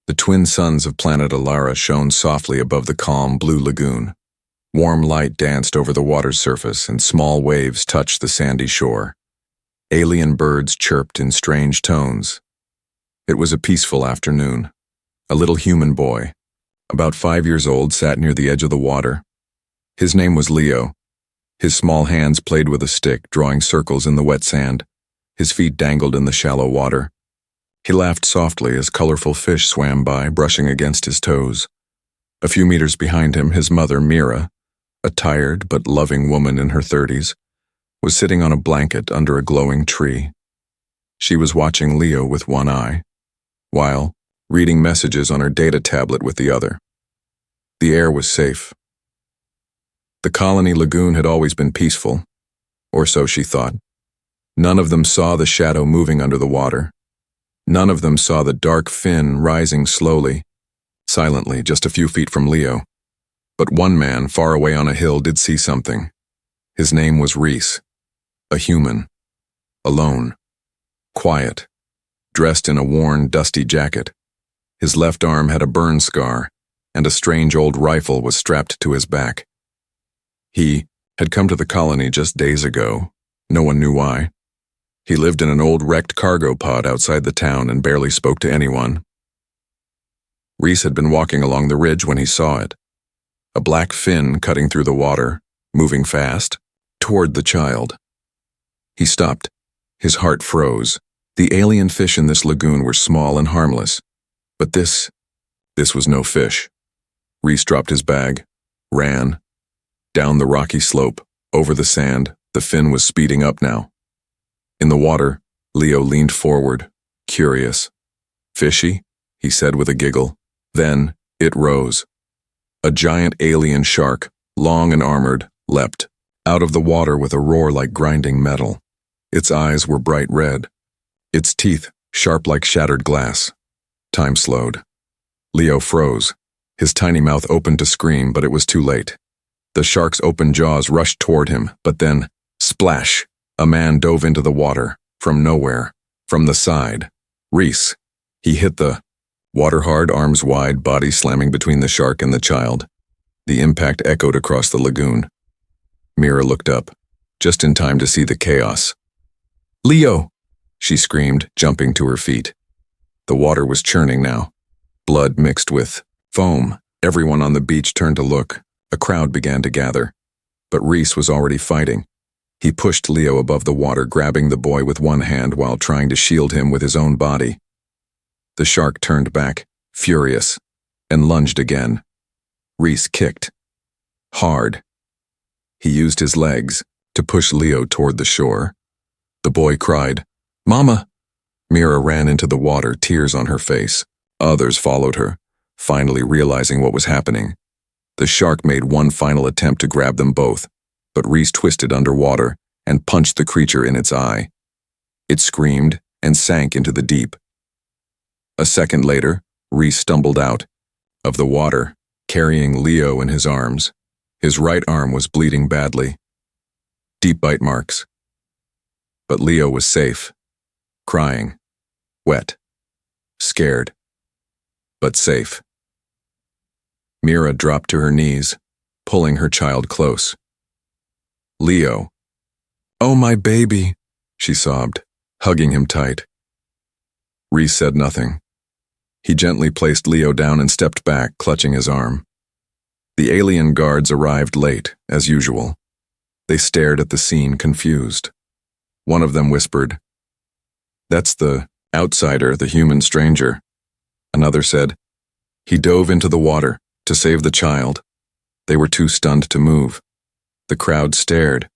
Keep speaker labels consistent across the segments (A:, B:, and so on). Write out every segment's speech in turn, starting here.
A: The twin suns of planet Alara shone softly above the calm blue lagoon. Warm light danced over the water's surface, and small waves touched the sandy shore. Alien birds chirped in strange tones. It was a peaceful afternoon. A little human boy, about 5 years old, sat near the edge of the water. His name was Leo. His small hands played with a stick, drawing circles in the wet sand. His feet dangled in the shallow water. He laughed softly as colorful fish swam by, brushing against his toes. A few meters behind him, his mother, Mira, a tired but loving woman in her 30s, was sitting on a blanket under a glowing tree. She was watching Leo with one eye, while reading messages on her data tablet with the other. The air was safe. The colony lagoon had always been peaceful, or so she thought. None of them saw the shadow moving under the water. None of them saw the dark fin rising slowly, silently, just a few feet from Leo. But one man, far away on a hill, did see something. His name was Reese, a human, alone, quiet, dressed in a worn, dusty jacket. His left arm had a burn scar, and a strange old rifle was strapped to his back. He had come to the colony just days ago. No one knew why. He lived in an old wrecked cargo pod outside the town and barely spoke to anyone. Reese had been walking along the ridge when he saw it. A black fin cutting through the water, moving fast, toward the child. He stopped. His heart froze. The alien fish in this lagoon were small and harmless. But this was no fish. Reese dropped his bag, ran. Down the rocky slope, over the sand, the fin was speeding up now. In the water, Leo leaned forward, curious. "Fishy?" he said with a giggle. Then it rose. A giant alien shark, long and armored, leapt out of the water with a roar like grinding metal. Its eyes were bright red. Its teeth sharp like shattered glass. Time slowed. Leo froze. His tiny mouth opened to scream, but it was too late. The shark's open jaws rushed toward him, but then, splash! A man dove into the water, from nowhere, from the side. Reese. He hit the water-hard, arms wide, body slamming between the shark and the child. The impact echoed across the lagoon. Mira looked up, just in time to see the chaos. "Leo!" she screamed, jumping to her feet. The water was churning now. Blood mixed with foam. Everyone on the beach turned to look. A crowd began to gather. But Reese was already fighting. He pushed Leo above the water, grabbing the boy with one hand while trying to shield him with his own body. The shark turned back, furious, and lunged again. Reese kicked. Hard. He used his legs to push Leo toward the shore. The boy cried, "Mama!" Mira ran into the water, tears on her face. Others followed her, finally realizing what was happening. The shark made one final attempt to grab them both, but Reese twisted underwater and punched the creature in its eye. It screamed and sank into the deep. A second later, Reese stumbled out of the water, carrying Leo in his arms. His right arm was bleeding badly. Deep bite marks. But Leo was safe, crying, wet, scared, but safe. Mira dropped to her knees, pulling her child close. "Leo." "Oh, my baby," she sobbed, hugging him tight. Reese said nothing. He gently placed Leo down and stepped back, clutching his arm. The alien guards arrived late, as usual. They stared at the scene, confused. One of them whispered, "That's the outsider, the human stranger." Another said, "He dove into the water to save the child." They were too stunned to move. The crowd stared.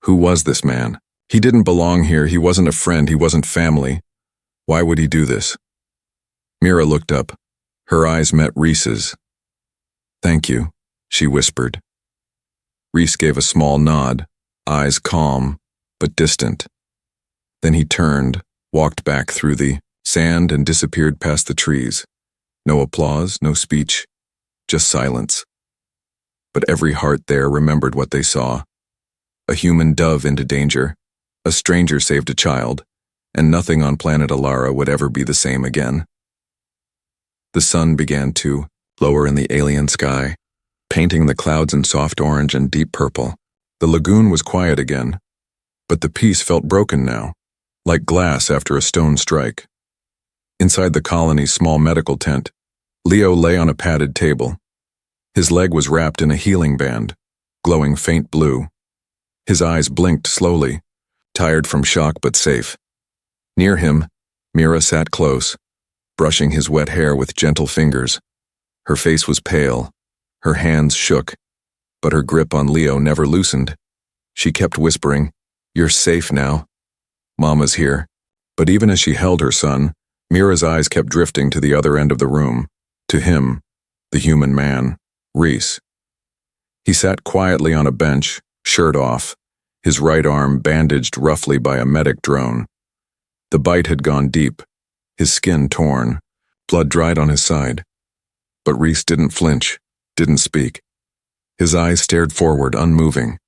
A: Who was this man? He didn't belong here. He wasn't a friend. He wasn't family. Why would he do this? Mira looked up. Her eyes met Reese's. "Thank you," she whispered. Reese gave a small nod, eyes calm but distant. Then he turned, walked back through the sand and disappeared past the trees. No applause, no speech, just silence. But every heart there remembered what they saw. A human dove into danger, a stranger saved a child, and nothing on planet Alara would ever be the same again. The sun began to lower in the alien sky, painting the clouds in soft orange and deep purple. The lagoon was quiet again, but the peace felt broken now, like glass after a stone strike. Inside the colony's small medical tent, Leo lay on a padded table. His leg was wrapped in a healing band, glowing faint blue. His eyes blinked slowly, tired from shock but safe. Near him, Mira sat close, brushing his wet hair with gentle fingers. Her face was pale, her hands shook, but her grip on Leo never loosened. She kept whispering, "You're safe now. Mama's here." But even as she held her son, Mira's eyes kept drifting to the other end of the room, to him, the human man, Reese. He sat quietly on a bench, shirt off, his right arm bandaged roughly by a medic drone. The bite had gone deep, his skin torn, blood dried on his side. But Reese didn't flinch, didn't speak. His eyes stared forward, unmoving.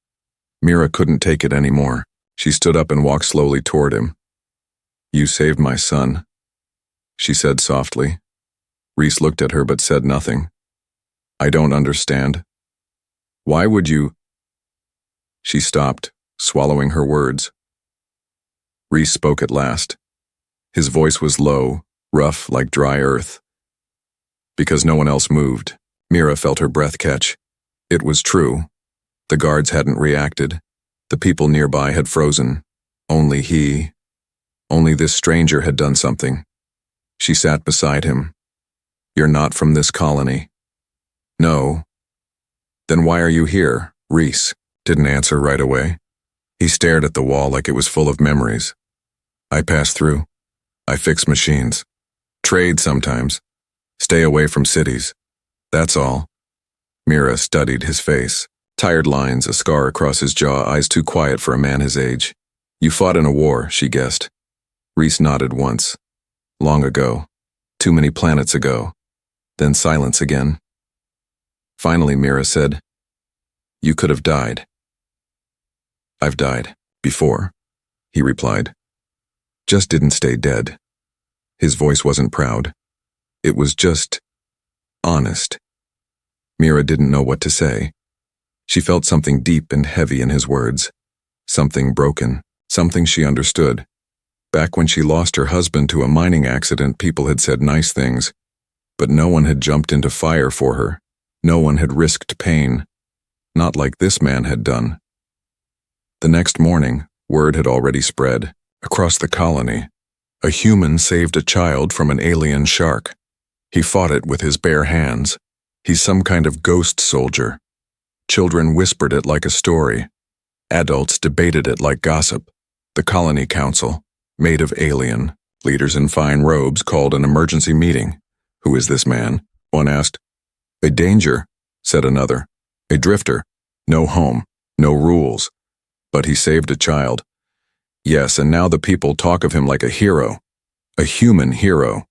A: Mira couldn't take it anymore. She stood up and walked slowly toward him. "You saved my son," she said softly. Reese looked at her but said nothing. "I don't understand. Why would you—" She stopped, swallowing her words. Reese spoke at last. His voice was low, rough like dry earth. Because no one else moved, Mira felt her breath catch. It was true. The guards hadn't reacted. The people nearby had frozen. Only this stranger had done something. She sat beside him. "You're not from this colony." "No." "Then why are you here?" Reese didn't answer right away. He stared at the wall like it was full of memories. "I pass through. I fix machines. Trade sometimes. Stay away from cities. That's all." Mira studied his face. Tired lines, a scar across his jaw, eyes too quiet for a man his age. "You fought in a war," she guessed. Reese nodded once. "Long ago. Too many planets ago." Then silence again. Finally, Mira said, "You could have died." "I've died. Before," he replied. "Just didn't stay dead." His voice wasn't proud. It was just honest. Mira didn't know what to say. She felt something deep and heavy in his words. Something broken. Something she understood. Back when she lost her husband to a mining accident, people had said nice things, but no one had jumped into fire for her. No one had risked pain. Not like this man had done. The next morning, word had already spread. Across the colony, a human saved a child from an alien shark. He fought it with his bare hands. He's some kind of ghost soldier. Children whispered it like a story. Adults debated it like gossip. The colony council, made of alien, leaders in fine robes, called an emergency meeting. "Who is this man?" one asked. "A danger," said another. "A drifter. No home, no rules. But he saved a child. Yes, and now the people talk of him like a hero. A human hero."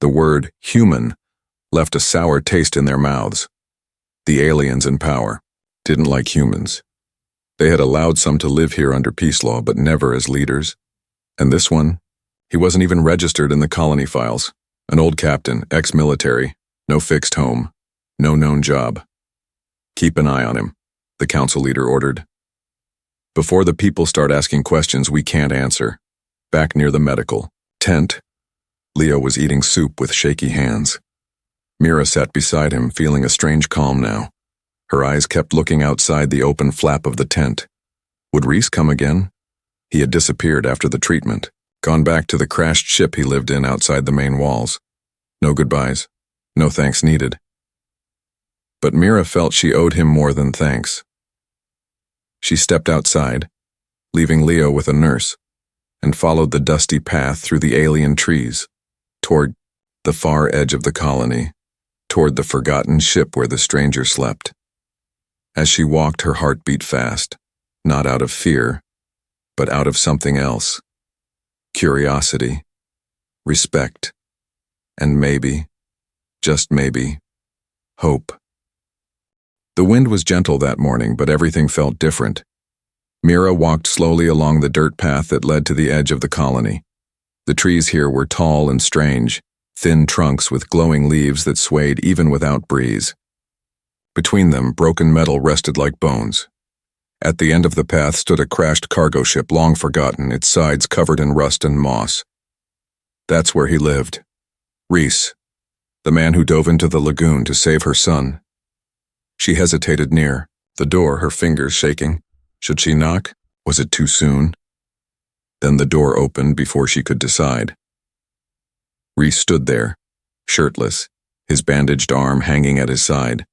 A: The word human left a sour taste in their mouths. The aliens in power didn't like humans. They had allowed some to live here under peace law, but never as leaders. And this one, he wasn't even registered in the colony files. An old captain, ex-military, no fixed home, no known job. "Keep an eye on him," the council leader ordered. "Before the people start asking questions we can't answer." Back near the medical tent, Leo was eating soup with shaky hands. Mira sat beside him, feeling a strange calm now. Her eyes kept looking outside the open flap of the tent. Would Reese come again? He had disappeared after the treatment, gone back to the crashed ship he lived in outside the main walls. No goodbyes, no thanks needed. But Mira felt she owed him more than thanks. She stepped outside, leaving Leo with a nurse, and followed the dusty path through the alien trees, toward the far edge of the colony, toward the forgotten ship where the stranger slept. As she walked, her heart beat fast, not out of fear, but out of something else. Curiosity, respect, and maybe, just maybe, hope. The wind was gentle that morning, but everything felt different. Mira walked slowly along the dirt path that led to the edge of the colony. The trees here were tall and strange, thin trunks with glowing leaves that swayed even without breeze. Between them, broken metal rested like bones. At the end of the path stood a crashed cargo ship long forgotten, its sides covered in rust and moss. That's where he lived. Reese, the man who dove into the lagoon to save her son. She hesitated near the door, her fingers shaking. Should she knock? Was it too soon? Then the door opened before she could decide. Reese stood there, shirtless, his bandaged arm hanging at his side.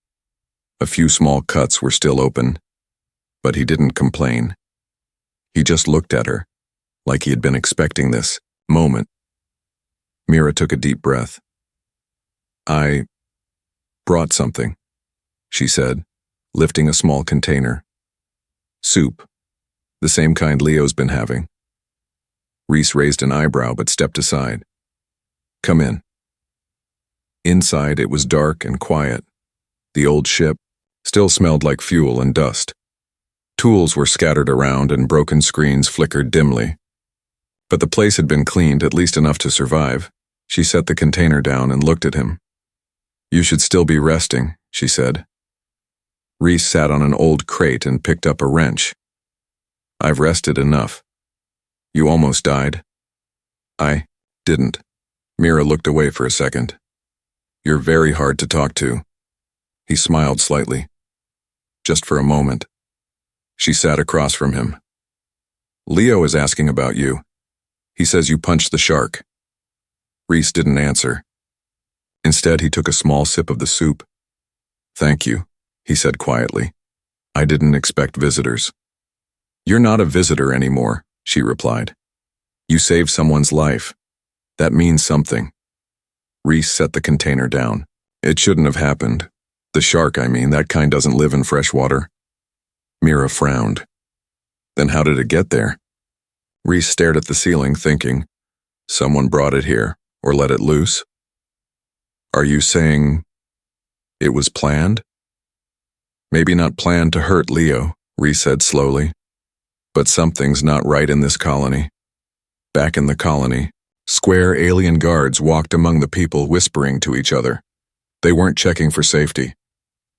A: A few small cuts were still open, but he didn't complain. He just looked at her, like he had been expecting this moment. Mira took a deep breath. "I brought something," she said, lifting a small container. "Soup, the same kind Leo's been having." Reese raised an eyebrow but stepped aside. "Come in." Inside it was dark and quiet. The old ship still smelled like fuel and dust. Tools were scattered around and broken screens flickered dimly. But the place had been cleaned, at least enough to survive. She set the container down and looked at him. "You should still be resting," she said. Reese sat on an old crate and picked up a wrench. "I've rested enough." "You almost died." "I didn't." Mira looked away for a second. "You're very hard to talk to." He smiled slightly. "Just for a moment." She sat across from him. "Leo is asking about you. He says you punched the shark." Reese didn't answer. Instead, he took a small sip of the soup. "Thank you," he said quietly. "I didn't expect visitors." "You're not a visitor anymore," she replied. "You saved someone's life. That means something." Reese set the container down. "It shouldn't have happened. The shark, I mean, that kind doesn't live in fresh water." Mira frowned. "Then how did it get there?" Reese stared at the ceiling, thinking, someone brought it here, or let it loose. "Are you saying it was planned?" "Maybe not planned to hurt Leo," Reese said slowly. "But something's not right in this colony." Back in the colony, square alien guards walked among the people, whispering to each other. They weren't checking for safety.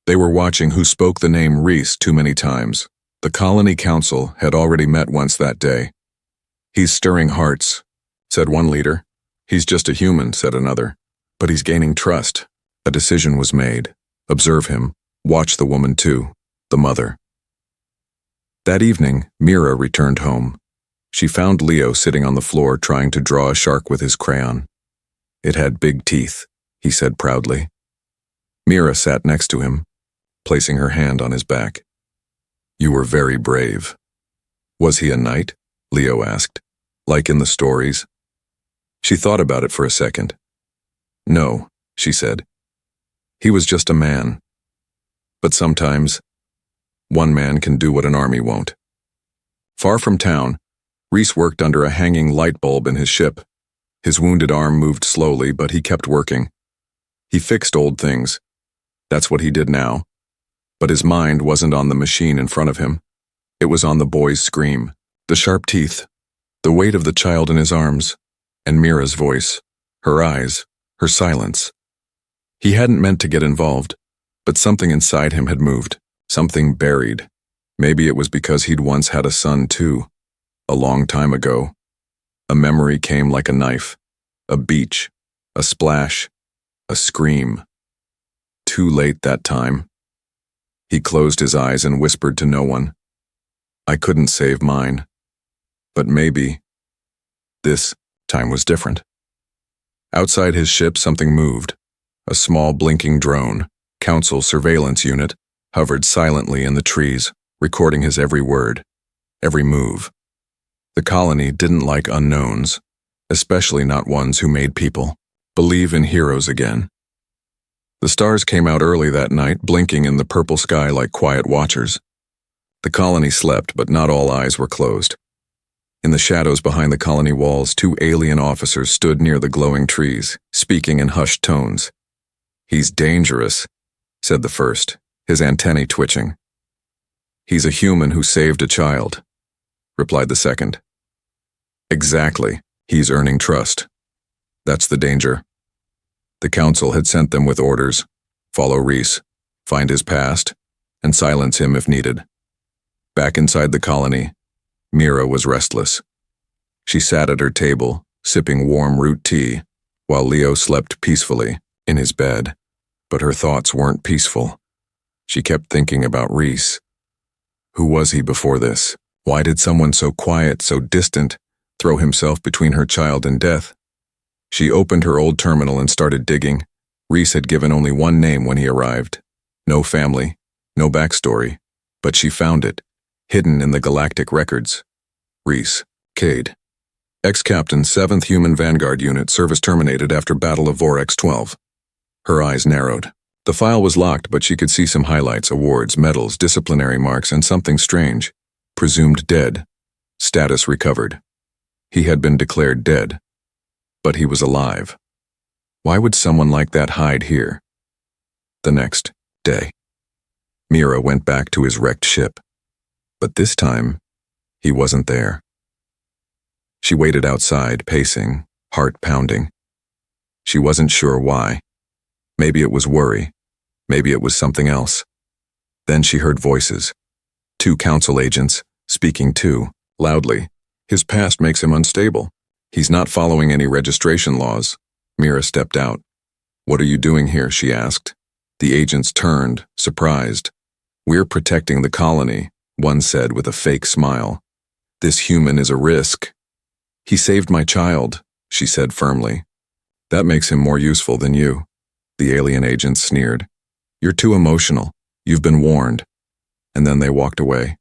A: They were watching who spoke the name Reese too many times. The colony council had already met once that day. "He's stirring hearts," said one leader. "He's just a human," said another. "But he's gaining trust." A decision was made. Observe him. Watch the woman too, the mother. That evening, Mira returned home. She found Leo sitting on the floor trying to draw a shark with his crayon. "It had big teeth," he said proudly. Mira sat next to him, placing her hand on his back. "You were very brave." "Was he a knight?" Leo asked. "Like in the stories?" She thought about it for a second. "No," she said. "He was just a man. But sometimes, one man can do what an army won't." Far from town, Reese worked under a hanging light bulb in his ship. His wounded arm moved slowly, but he kept working. He fixed old things. That's what he did now. But his mind wasn't on the machine in front of him. It was on the boy's scream, the sharp teeth, the weight of the child in his arms, and Mira's voice, her eyes, her silence. He hadn't meant to get involved, but something inside him had moved, something buried. Maybe it was because he'd once had a son too, a long time ago. A memory came like a knife, a beach, a splash, a scream. Too late that time. He closed his eyes and whispered to no one. "I couldn't save mine. But maybe this time was different." Outside his ship, something moved. A small blinking drone, council surveillance unit, hovered silently in the trees, recording his every word, every move. The colony didn't like unknowns, especially not ones who made people believe in heroes again. The stars came out early that night, blinking in the purple sky like quiet watchers. The colony slept, but not all eyes were closed. In the shadows behind the colony walls, two alien officers stood near the glowing trees, speaking in hushed tones. "He's dangerous," said the first, his antennae twitching. "He's a human who saved a child," replied the second. "Exactly. He's earning trust. That's the danger." The council had sent them with orders: follow Reese, find his past, and silence him if needed. Back inside the colony, Mira was restless. She sat at her table, sipping warm root tea, while Leo slept peacefully in his bed. But her thoughts weren't peaceful. She kept thinking about Reese. Who was he before this? Why did someone so quiet, so distant, throw himself between her child and death? She opened her old terminal and started digging. Reese had given only one name when he arrived. No family, no backstory, but she found it, hidden in the galactic records. Reese, Cade. Ex-Captain, 7th Human Vanguard Unit, service terminated after Battle of Vorex 12. Her eyes narrowed. The file was locked, but she could see some highlights, awards, medals, disciplinary marks, and something strange. Presumed dead. Status recovered. He had been declared dead. But he was alive. Why would someone like that hide here? The next day, Mira went back to his wrecked ship. But this time, he wasn't there. She waited outside, pacing, heart pounding. She wasn't sure why. Maybe it was worry. Maybe it was something else. Then she heard voices. 2 council agents, speaking too, loudly. His past makes him unstable. He's not following any registration laws. Mira stepped out. What are you doing here? She asked. The agents turned, surprised. We're protecting the colony, one said with a fake smile. This human is a risk. He saved my child, she said firmly. That makes him more useful than you. The alien agents sneered. You're too emotional. You've been warned. And then they walked away.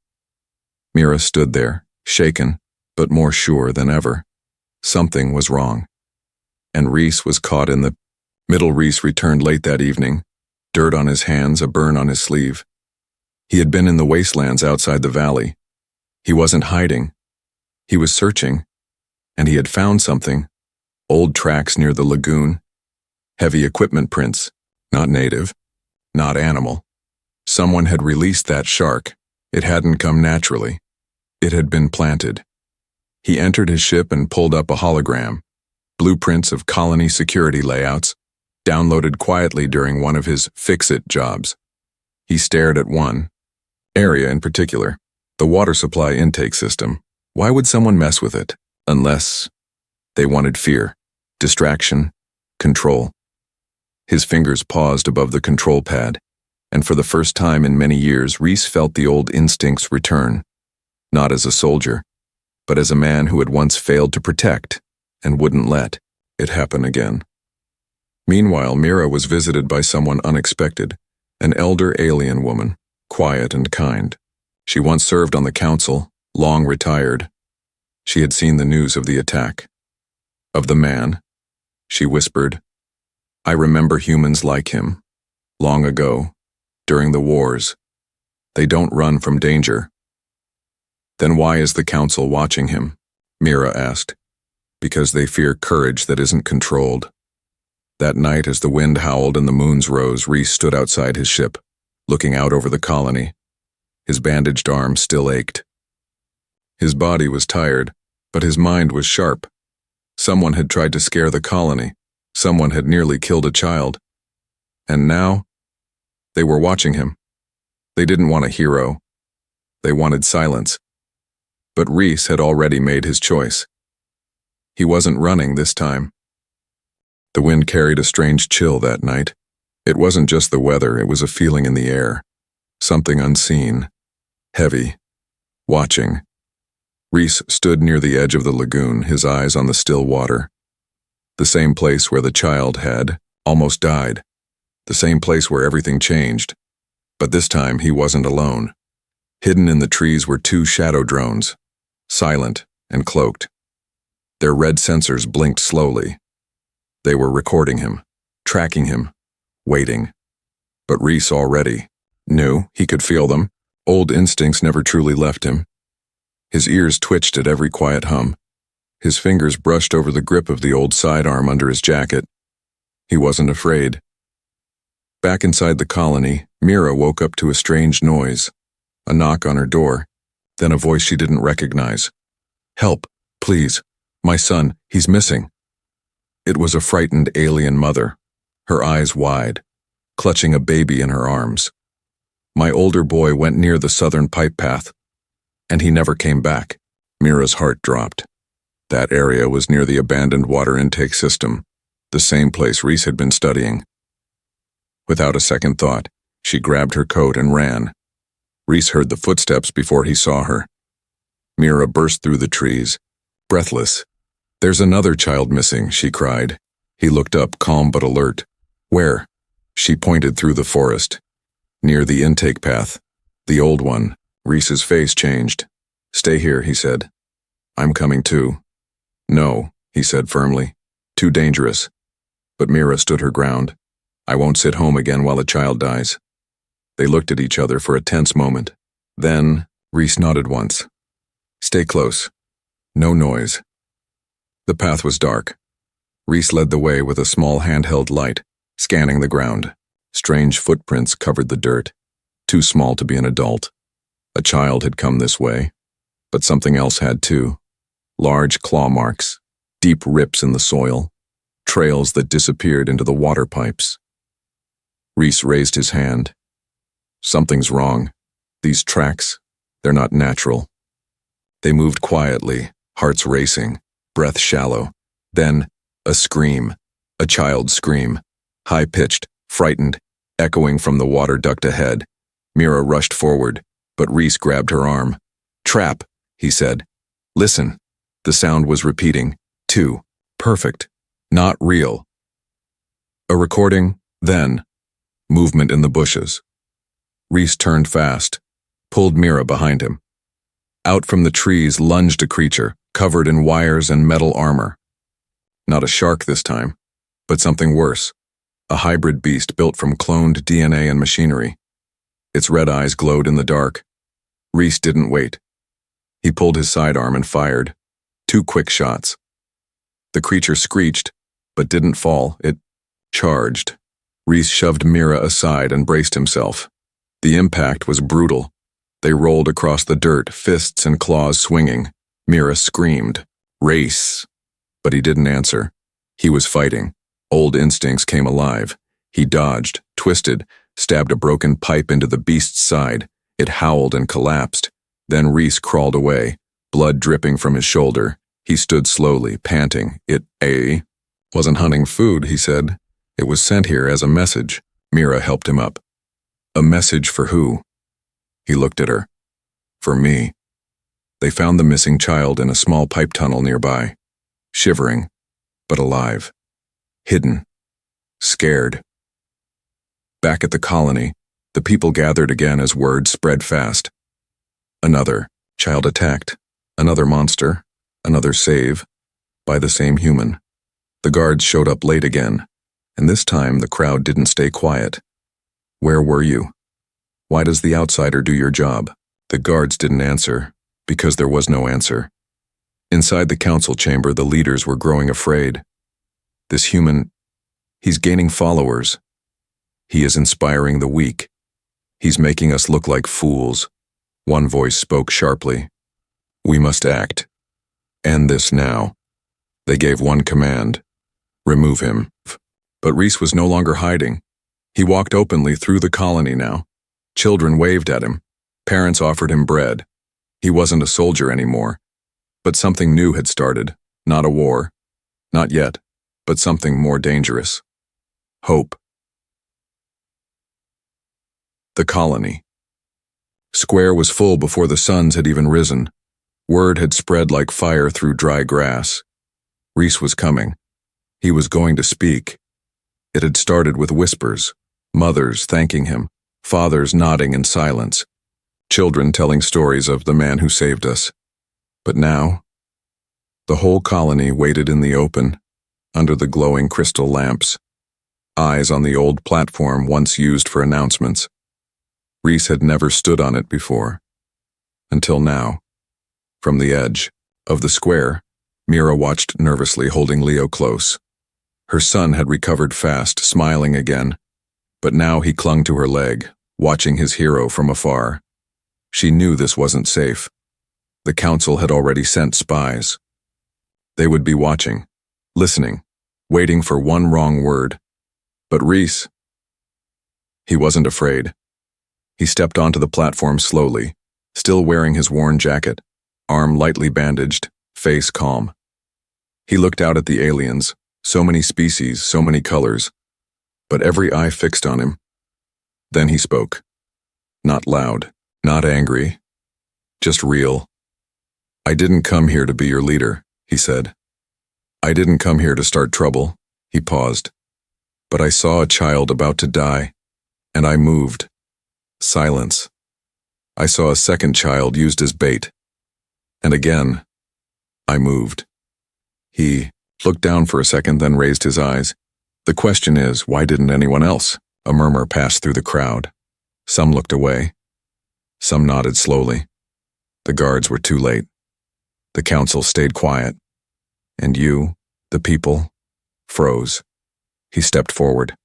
A: Mira stood there, shaken, but more sure than ever. Something was wrong. And Reese was caught in the middle. Reese returned late that evening, dirt on his hands, a burn on his sleeve. He had been in the wastelands outside the valley. He wasn't hiding. He was searching, and he had found something. Old tracks near the lagoon. Heavy equipment prints, not native, not animal. Someone had released that shark. It hadn't come naturally. It had been planted. He entered his ship and pulled up a hologram. Blueprints of colony security layouts, downloaded quietly during one of his fix-it jobs. He stared at one area in particular, the water supply intake system. Why would someone mess with it? Unless they wanted fear, distraction, control. His fingers paused above the control pad, and for the first time in many years, Reese felt the old instincts return, not as a soldier, but as a man who had once failed to protect and wouldn't let it happen again. Meanwhile, Mira was visited by someone unexpected, an elder alien woman, quiet and kind. She once served on the council, long retired. She had seen the news of the attack. Of the man, she whispered, I remember humans like him. Long ago, during the wars. They don't run from danger. Then why is the council watching him? Mira asked. Because they fear courage that isn't controlled. That night, as the wind howled and the moons rose, Reese stood outside his ship, looking out over the colony. His bandaged arm still ached. His body was tired, but his mind was sharp. Someone had tried to scare the colony. Someone had nearly killed a child. And now, they were watching him. They didn't want a hero. They wanted silence. But Reese had already made his choice. He wasn't running this time. The wind carried a strange chill that night. It wasn't just the weather, it was a feeling in the air. Something unseen, heavy, watching. Reese stood near the edge of the lagoon, his eyes on the still water. The same place where the child had almost died. The same place where everything changed. But this time he wasn't alone. Hidden in the trees were 2 shadow drones, silent and cloaked. Their red sensors blinked slowly. They were recording him, tracking him, waiting. But Reese already knew. He could feel them. Old instincts never truly left him. His ears twitched at every quiet hum. His fingers brushed over the grip of the old sidearm under his jacket. He wasn't afraid. Back inside the colony, Mira woke up to a strange noise. A knock on her door, then a voice she didn't recognize. Help, please. My son, he's missing. It was a frightened alien mother, her eyes wide, clutching a baby in her arms. My older boy went near the southern pipe path, and he never came back. Mira's heart dropped. That area was near the abandoned water intake system, the same place Reese had been studying. Without a second thought, she grabbed her coat and ran. Reese heard the footsteps before he saw her. Mira burst through the trees, breathless. "There's another child missing," she cried. He looked up, calm but alert. "Where?" She pointed through the forest. "Near the intake path. The old one." Reese's face changed. "Stay here," he said. "I'm coming too." "No," he said firmly. "Too dangerous." But Mira stood her ground. "I won't sit home again while a child dies." They looked at each other for a tense moment. Then, Reese nodded once. "Stay close. No noise." The path was dark. Reese led the way with a small handheld light, scanning the ground. Strange footprints covered the dirt, too small to be an adult. A child had come this way, but something else had too. Large claw marks, deep rips in the soil, trails that disappeared into the water pipes. Reese raised his hand. "Something's wrong. These tracks, they're not natural." They moved quietly, hearts racing, breath shallow. Then, a scream, a child's scream, high-pitched, frightened, echoing from the water duct ahead. Mira rushed forward, but Reese grabbed her arm. "Trap," he said. "Listen." The sound was repeating. "Too perfect. Not real." A recording, then. Movement in the bushes. Reese turned fast, pulled Mira behind him. Out from the trees lunged a creature, covered in wires and metal armor. Not a shark this time, but something worse. A hybrid beast built from cloned DNA and machinery. Its red eyes glowed in the dark. Reese didn't wait. He pulled his sidearm and fired. 2 quick shots. The creature screeched, but didn't fall. It charged. Reese shoved Mira aside and braced himself. The impact was brutal. They rolled across the dirt, fists and claws swinging. Mira screamed, "Race!" But he didn't answer. He was fighting. Old instincts came alive. He dodged, twisted, stabbed a broken pipe into the beast's side. It howled and collapsed. Then Reese crawled away, blood dripping from his shoulder. He stood slowly, panting. It wasn't hunting food, he said. It was sent here as a message. Mira helped him up. A message for who? He looked at her. For me. They found the missing child in a small pipe tunnel nearby. Shivering, but alive. Hidden. Scared. Back at the colony, the people gathered again as word spread fast. Another child attacked. Another monster. Another save. By the same human. The guards showed up late again, and this time the crowd didn't stay quiet. Where were you? Why does the outsider do your job? The guards didn't answer, because there was no answer. Inside the council chamber, the leaders were growing afraid. This human, he's gaining followers. He is inspiring the weak. He's making us look like fools. One voice spoke sharply. We must act. End this now. They gave one command. Remove him. But Reese was no longer hiding. He walked openly through the colony now. Children waved at him. Parents offered him bread. He wasn't a soldier anymore. But something new had started. Not a war. Not yet. But something more dangerous. Hope. The colony. Square was full before the suns had even risen. Word had spread like fire through dry grass. Reese was coming. He was going to speak. It had started with whispers, mothers thanking him, fathers nodding in silence, children telling stories of the man who saved us. But now, the whole colony waited in the open, under the glowing crystal lamps, eyes on the old platform once used for announcements. Reese had never stood on it before. Until now. From the edge of the square, Mira watched nervously, holding Leo close. Her son had recovered fast, smiling again, but now he clung to her leg, watching his hero from afar. She knew this wasn't safe. The council had already sent spies. They would be watching, listening, waiting for one wrong word. But Reese, he wasn't afraid. He stepped onto the platform slowly, still wearing his worn jacket, arm lightly bandaged, face calm. He looked out at the aliens, so many species, so many colors, but every eye fixed on him. Then he spoke. Not loud, not angry, just real. "I didn't come here to be your leader," he said. "I didn't come here to start trouble." He paused. "But I saw a child about to die, and I moved." Silence. "I saw a second child used as bait. And again, I moved." He looked down for a second, then raised his eyes. "The question is, why didn't anyone else?" A murmur passed through the crowd. Some looked away. Some nodded slowly. The guards were too late. The council stayed quiet. And you, the people, froze. He stepped forward.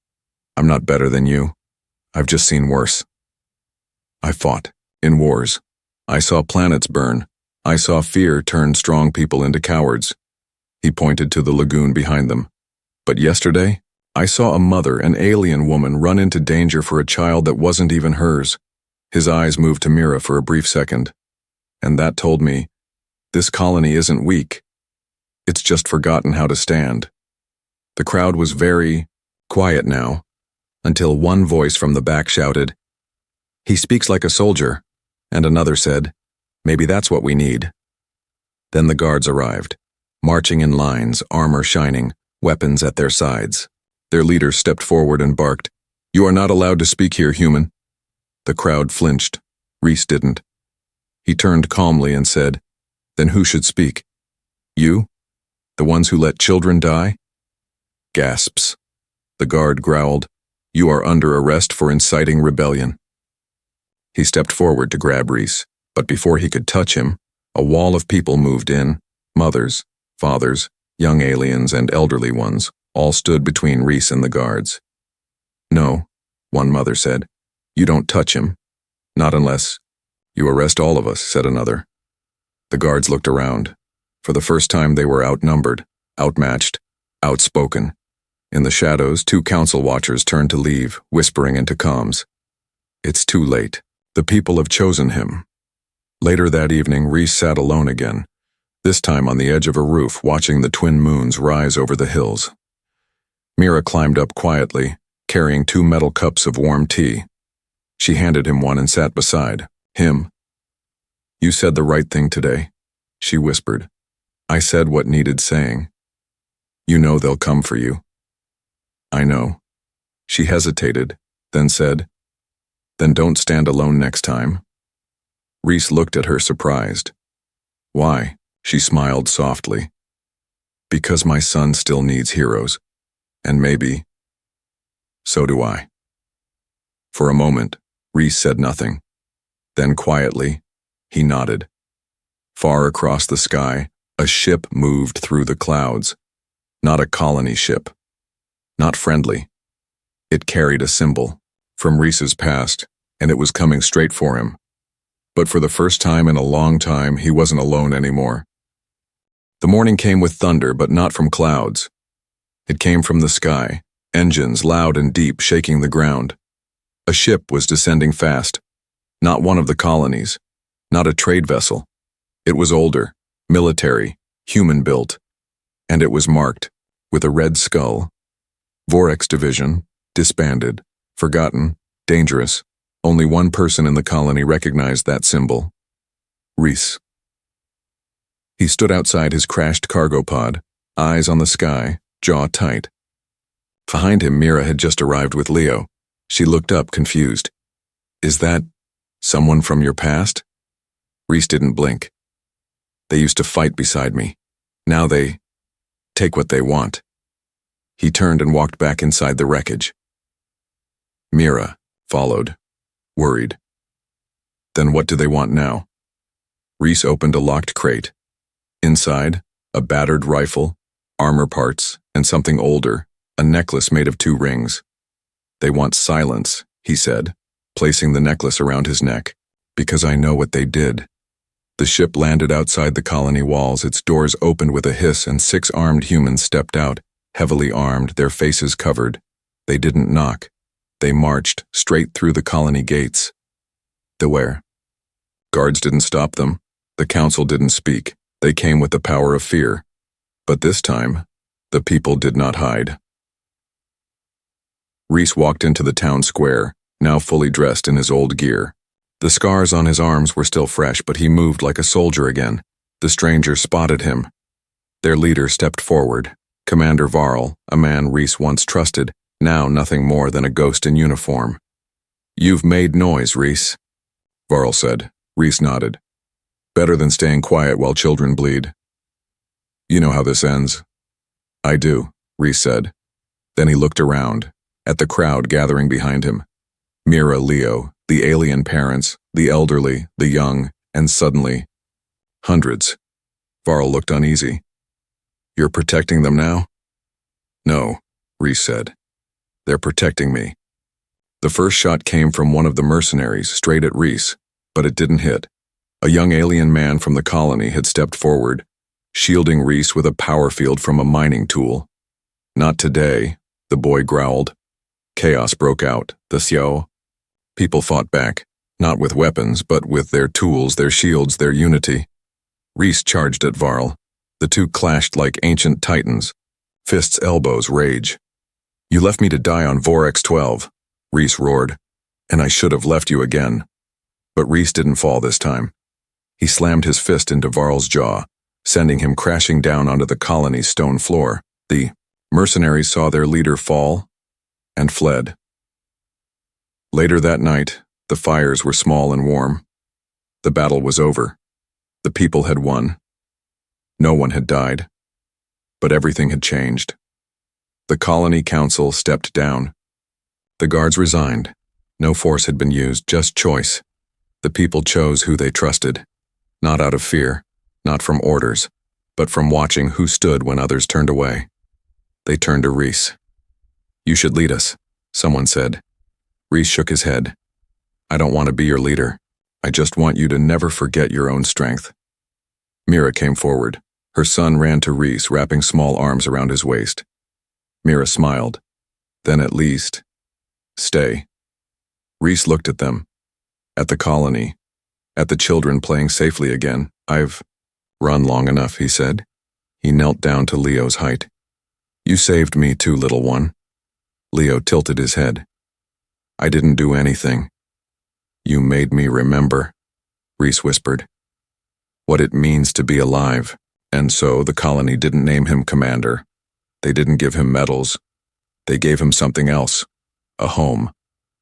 A: "I'm not better than you. I've just seen worse. I fought in wars. I saw planets burn. I saw fear turn strong people into cowards." He pointed to the lagoon behind them. "But yesterday, I saw a mother, an alien woman, run into danger for a child that wasn't even hers." His eyes moved to Mira for a brief second. "And that told me, this colony isn't weak. It's just forgotten how to stand." The crowd was very quiet now, until one voice from the back shouted, "He speaks like a soldier," and another said, "Maybe that's what we need." Then the guards arrived, marching in lines, armor shining, weapons at their sides. Their leader stepped forward and barked, "You are not allowed to speak here, human." The crowd flinched. Reese didn't. He turned calmly and said, "Then who should speak? You? The ones who let children die?" Gasps. The guard growled, "You are under arrest for inciting rebellion." He stepped forward to grab Reese, but before he could touch him, a wall of people moved in. Mothers, fathers, young aliens, and elderly ones all stood between Reese and the guards. "No," one mother said. "You don't touch him. Not unless—" "You arrest all of us," said another. The guards looked around. For the first time they were outnumbered, outmatched, outspoken. In the shadows, two council watchers turned to leave, whispering into comms. "It's too late. The people have chosen him." Later that evening, Reese sat alone again, this time on the edge of a roof, watching the twin moons rise over the hills. Mira climbed up quietly, carrying 2 metal cups of warm tea. She handed him one and sat beside him. "You said the right thing today," she whispered. "I said what needed saying. You know they'll come for you." "I know." She hesitated, then said, "Then don't stand alone next time." Reese looked at her surprised. "Why?" She smiled softly. "Because my son still needs heroes. And maybe, so do I." For a moment, Reese said nothing. Then quietly, he nodded. Far across the sky, a ship moved through the clouds. Not a colony ship. Not friendly. It carried a symbol from Reese's past, and it was coming straight for him. But for the first time in a long time, he wasn't alone anymore. The morning came with thunder, but not from clouds. It came from the sky, engines loud and deep shaking the ground. A ship was descending fast. Not one of the colonies. Not a trade vessel. It was older, military, human-built. And it was marked with a red skull. Vorex Division, disbanded, forgotten, dangerous. Only one person in the colony recognized that symbol. Reese. He stood outside his crashed cargo pod, eyes on the sky, jaw tight. Behind him, Mira had just arrived with Leo. She looked up, confused. "Is that someone from your past?" Reese didn't blink. "They used to fight beside me. Now they take what they want." He turned and walked back inside the wreckage. Mira followed, worried. "Then what do they want now?" Reese opened a locked crate. Inside, a battered rifle, armor parts, and something older, a necklace made of 2 rings. "They want silence," he said, placing the necklace around his neck, "because I know what they did." The ship landed outside the colony walls, its doors opened with a hiss, and 6 armed humans stepped out, heavily armed, their faces covered. They didn't knock. They marched straight through the colony gates. The where? Guards didn't stop them. The council didn't speak. They came with the power of fear. But this time, the people did not hide. Reese walked into the town square, now fully dressed in his old gear. The scars on his arms were still fresh, but he moved like a soldier again. The strangers spotted him. Their leader stepped forward. Commander Varl, a man Reese once trusted, now nothing more than a ghost in uniform. "You've made noise, Reese," Varl said. Reese nodded. "Better than staying quiet while children bleed." "You know how this ends." "I do," Reese said. Then he looked around, at the crowd gathering behind him. Mira, Leo, the alien parents, the elderly, the young, and suddenly, hundreds. Varl looked uneasy. "You're protecting them now?" "No," Reese said. "They're protecting me." The first shot came from one of the mercenaries, straight at Reese, but it didn't hit. A young alien man from the colony had stepped forward, shielding Reese with a power field from a mining tool. "Not today," the boy growled. Chaos broke out. The Xiao. People fought back, not with weapons, but with their tools, their shields, their unity. Reese charged at Varl. The two clashed like ancient titans. Fists, elbows, rage. "You left me to die on Vorex 12, Reese roared. "And I should have left you again." But Reese didn't fall this time. He slammed his fist into Varl's jaw, sending him crashing down onto the colony's stone floor. The mercenaries saw their leader fall and fled. Later that night, the fires were small and warm. The battle was over. The people had won. No one had died. But everything had changed. The colony council stepped down. The guards resigned. No force had been used, just choice. The people chose who they trusted. Not out of fear, not from orders, but from watching who stood when others turned away. They turned to Reese. "You should lead us," someone said. Reese shook his head. "I don't want to be your leader. I just want you to never forget your own strength." Mira came forward. Her son ran to Reese, wrapping small arms around his waist. Mira smiled. "Then at least, stay." Reese looked at them, at the colony, at the children playing safely again. "I've run long enough," he said. He knelt down to Leo's height. "You saved me too, little one." Leo tilted his head. "I didn't do anything." "You made me remember," Reese whispered, "what it means to be alive." And so the colony didn't name him commander. They didn't give him medals. They gave him something else. A home.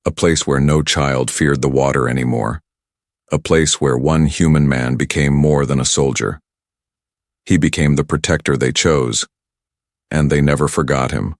A: A place where no child feared the water anymore. A place where one human man became more than a soldier. He became the protector they chose, and they never forgot him.